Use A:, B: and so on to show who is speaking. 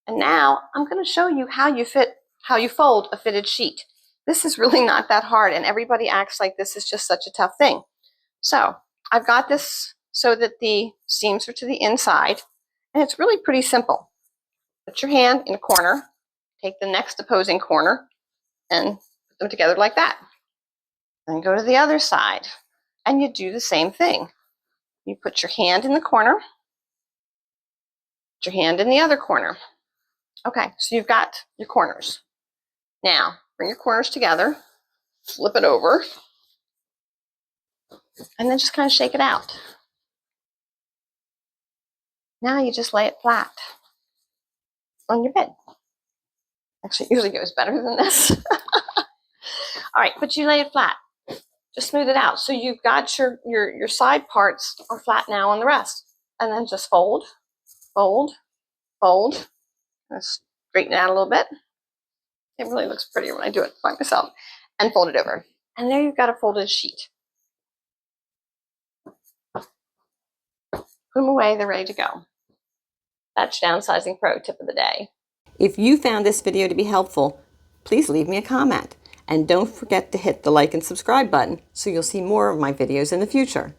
A: And now I'm going to show you how you fold a fitted sheet. This is really not that hard, and everybody acts like this is just such a tough thing. So I've got this so that the seams are to the inside, and it's really pretty simple. Put your hand in a corner, take the next opposing corner, and put them together like that. Then go to the other side, and you do the same thing. You put your hand in the corner, put your hand in the other corner. Okay, so you've got your corners. Now, bring your corners together, flip it over, and then just kind of shake it out. Now you just lay it flat on your bed. Actually, it usually goes better than this. All right, but you lay it flat. Just smooth it out. So you've got your side parts are flat now on the rest. And then just fold, fold, fold. Let's straighten it out a little bit. It really looks prettier when I do it by myself. And fold it over. And there you've got a folded sheet. Put them away, they're ready to go. That's Downsizing Pro Tip of the Day. If you found this video to be helpful, please leave me a comment. And don't forget to hit the like and subscribe button so you'll see more of my videos in the future.